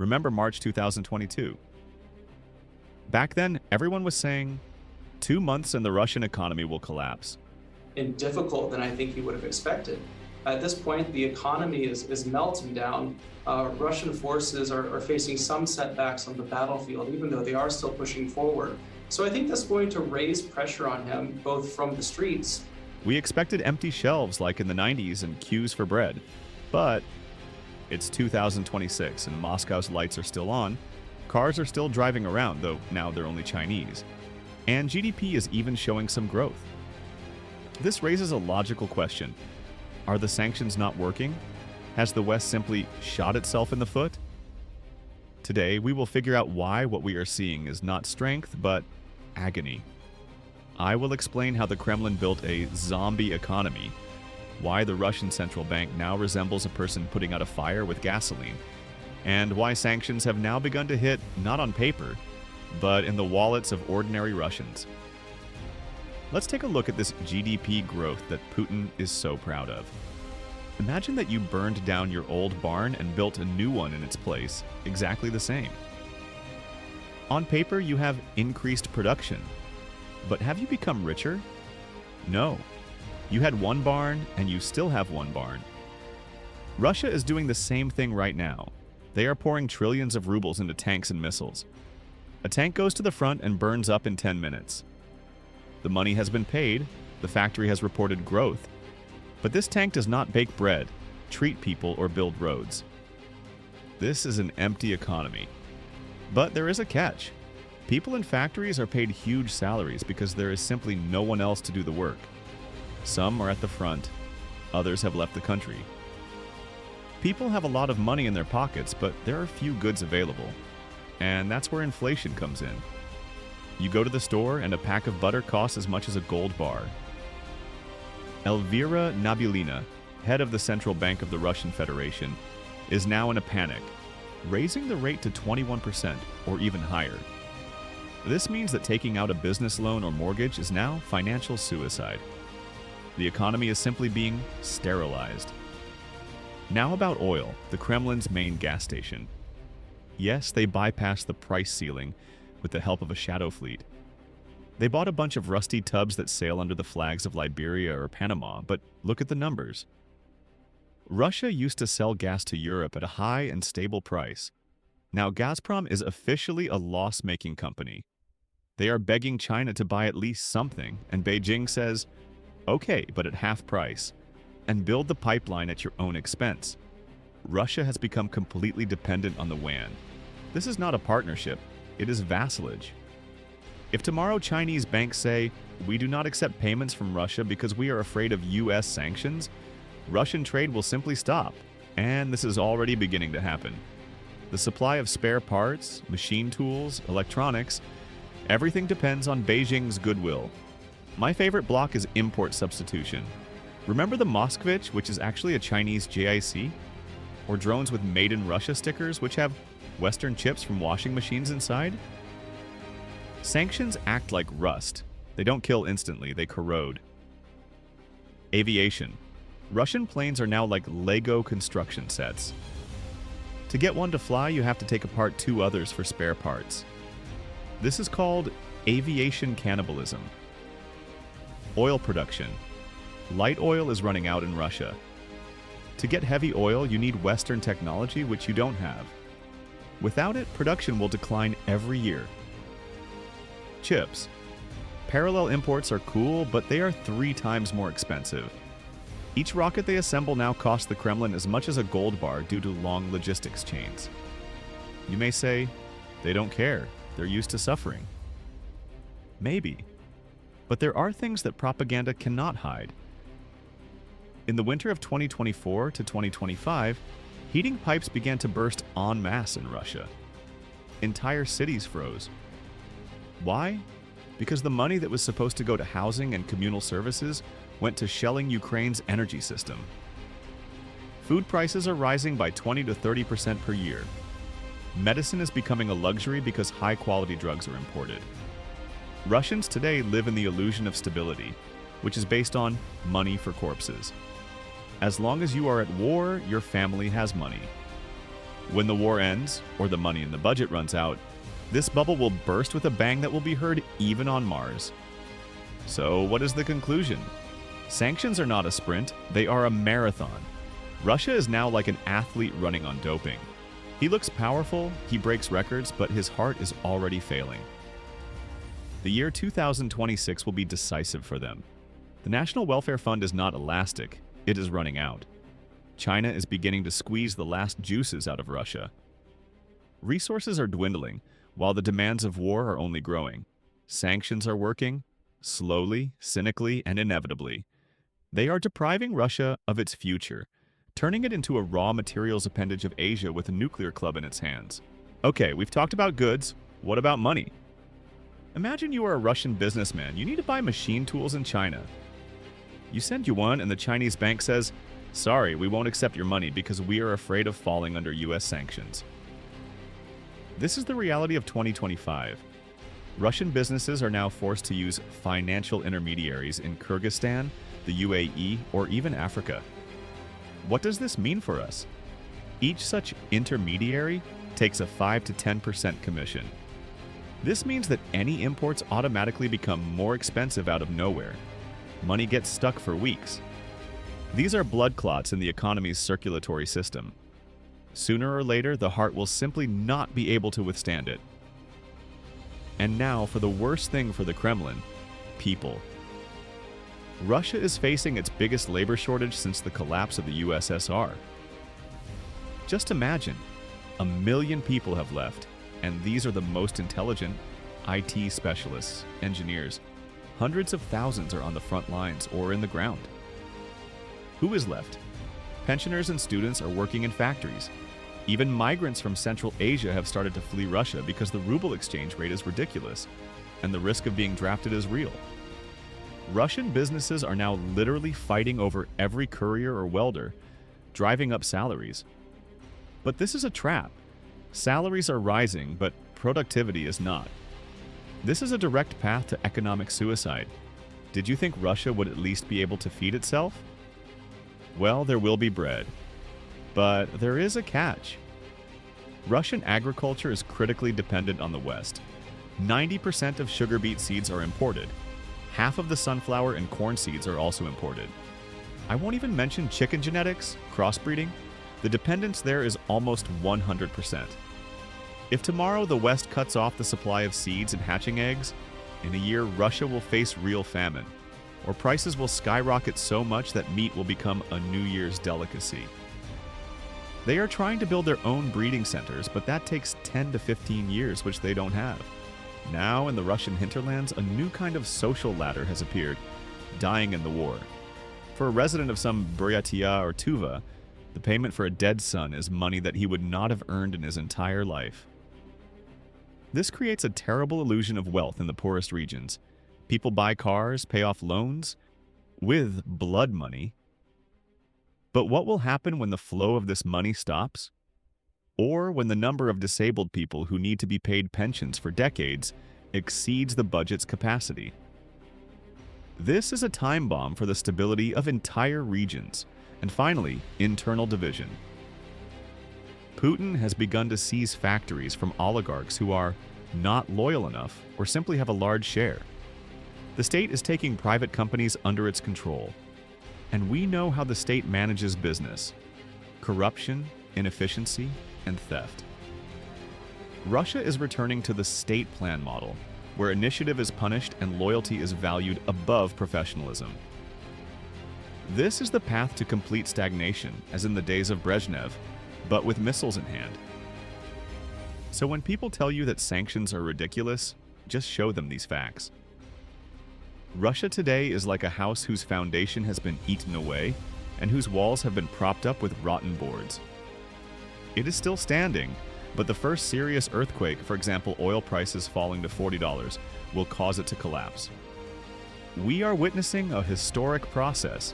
Remember March 2022? Back then, everyone was saying 2 months and the Russian economy will collapse. And difficult than I think he would have expected. At this point, the economy is melting down. Russian forces are facing some setbacks on the battlefield, even though they are still pushing forward. So I think that's going to raise pressure on him, both from the streets. We expected empty shelves like in the 90s and queues for bread. But it's 2026 and Moscow's lights are still on. Cars are still driving around, though now they're only Chinese. And GDP is even showing some growth. This raises a logical question. Are the sanctions not working? Has the West simply shot itself in the foot? Today, we will figure out why what we are seeing is not strength, but agony. I will explain how the Kremlin built a zombie economy, why the Russian central bank now resembles a person putting out a fire with gasoline, and why sanctions have now begun to hit not on paper, but in the wallets of ordinary Russians. Let's take a look at this GDP growth that Putin is so proud of. Imagine that you burned down your old barn and built a new one in its place, exactly the same. On paper, you have increased production. But have you become richer? No. You had one barn and you still have one barn. Russia is doing the same thing right now. They are pouring trillions of rubles into tanks and missiles. A tank goes to the front and burns up in 10 minutes. The money has been paid, the factory has reported growth, but this tank does not bake bread, treat people, or build roads. This is an empty economy. But there is a catch. People in factories are paid huge salaries because there is simply no one else to do the work. Some are at the front, others have left the country. People have a lot of money in their pockets, but there are few goods available. And that's where inflation comes in. You go to the store and a pack of butter costs as much as a gold bar. Elvira Nabiulina, head of the Central Bank of the Russian Federation, is now in a panic, raising the rate to 21% or even higher. This means that taking out a business loan or mortgage is now financial suicide. The economy is simply being sterilized. Now about oil, the Kremlin's main gas station. Yes, they bypassed the price ceiling with the help of a shadow fleet. They bought a bunch of rusty tubs that sail under the flags of Liberia or Panama, but look at the numbers. Russia used to sell gas to Europe at a high and stable price. Now Gazprom is officially a loss-making company. They are begging China to buy at least something, and Beijing says, okay, but at half price, and build the pipeline at your own expense. Russia has become completely dependent on the yuan. This is not a partnership, it is vassalage. If tomorrow Chinese banks say, we do not accept payments from Russia because we are afraid of US sanctions, Russian trade will simply stop, and this is already beginning to happen. The supply of spare parts, machine tools, electronics, everything depends on Beijing's goodwill. My favorite block is import substitution. Remember the Moskvich, which is actually a Chinese JIC? Or drones with Made in Russia stickers, which have Western chips from washing machines inside? Sanctions act like rust. They don't kill instantly, they corrode. Aviation. Russian planes are now like Lego construction sets. To get one to fly, you have to take apart two others for spare parts. This is called aviation cannibalism. Oil production. Light oil is running out in Russia. To get heavy oil, you need Western technology, which you don't have. Without it, production will decline every year. Chips. Parallel imports are cool, but they are 3 times more expensive. Each rocket they assemble now costs the Kremlin as much as a gold bar due to long logistics chains. You may say, they don't care, they're used to suffering. Maybe. But there are things that propaganda cannot hide. In the winter of 2024 to 2025, heating pipes began to burst en masse in Russia. Entire cities froze. Why? Because the money that was supposed to go to housing and communal services went to shelling Ukraine's energy system. Food prices are rising by 20 to 30% per year. Medicine is becoming a luxury because high-quality drugs are imported. Russians today live in the illusion of stability, which is based on money for corpses. As long as you are at war, your family has money. When the war ends, or the money in the budget runs out, this bubble will burst with a bang that will be heard even on Mars. So, what is the conclusion? Sanctions are not a sprint, they are a marathon. Russia is now like an athlete running on doping. He looks powerful, he breaks records, but his heart is already failing. The year 2026 will be decisive for them. The National Welfare Fund is not elastic, it is running out. China is beginning to squeeze the last juices out of Russia. Resources are dwindling, while the demands of war are only growing. Sanctions are working, slowly, cynically, and inevitably. They are depriving Russia of its future, turning it into a raw materials appendage of Asia with a nuclear club in its hands. Okay, we've talked about goods. What about money? Imagine you are a Russian businessman. You need to buy machine tools in China. You send yuan and the Chinese bank says, "Sorry, we won't accept your money because we are afraid of falling under US sanctions." This is the reality of 2025. Russian businesses are now forced to use financial intermediaries in Kyrgyzstan, the UAE, or even Africa. What does this mean for us? Each such intermediary takes a 5 to 10% commission. This means that any imports automatically become more expensive out of nowhere. Money gets stuck for weeks. These are blood clots in the economy's circulatory system. Sooner or later, the heart will simply not be able to withstand it. And now for the worst thing for the Kremlin, people. Russia is facing its biggest labor shortage since the collapse of the USSR. Just imagine, 1 million people have left, and these are the most intelligent IT specialists, engineers. Hundreds of thousands are on the front lines or in the ground. Who is left? Pensioners and students are working in factories. Even migrants from Central Asia have started to flee Russia because the ruble exchange rate is ridiculous, and the risk of being drafted is real. Russian businesses are now literally fighting over every courier or welder, driving up salaries. But this is a trap. Salaries are rising, but productivity is not. This is a direct path to economic suicide. Did you think Russia would at least be able to feed itself? Well, there will be bread. But there is a catch. Russian agriculture is critically dependent on the West. 90% of sugar beet seeds are imported. Half of the sunflower and corn seeds are also imported. I won't even mention chicken genetics, crossbreeding. The dependence there is almost 100%. If tomorrow the West cuts off the supply of seeds and hatching eggs, in a year Russia will face real famine, or prices will skyrocket so much that meat will become a New Year's delicacy. They are trying to build their own breeding centers, but that takes 10 to 15 years, which they don't have. Now, in the Russian hinterlands, a new kind of social ladder has appeared, dying in the war. For a resident of some Buryatia or Tuva, the payment for a dead son is money that he would not have earned in his entire life. This creates a terrible illusion of wealth in the poorest regions. People buy cars, pay off loans, with blood money. But what will happen when the flow of this money stops? Or when the number of disabled people who need to be paid pensions for decades exceeds the budget's capacity? This is a time bomb for the stability of entire regions. And finally, internal division. Putin has begun to seize factories from oligarchs who are not loyal enough or simply have a large share. The state is taking private companies under its control. And we know how the state manages business: corruption, inefficiency, and theft. Russia is returning to the state plan model, where initiative is punished and loyalty is valued above professionalism. This is the path to complete stagnation, as in the days of Brezhnev, but with missiles in hand. So when people tell you that sanctions are ridiculous, just show them these facts. Russia today is like a house whose foundation has been eaten away and whose walls have been propped up with rotten boards. It is still standing, but the first serious earthquake, for example oil prices falling to $40, will cause it to collapse. We are witnessing a historic process,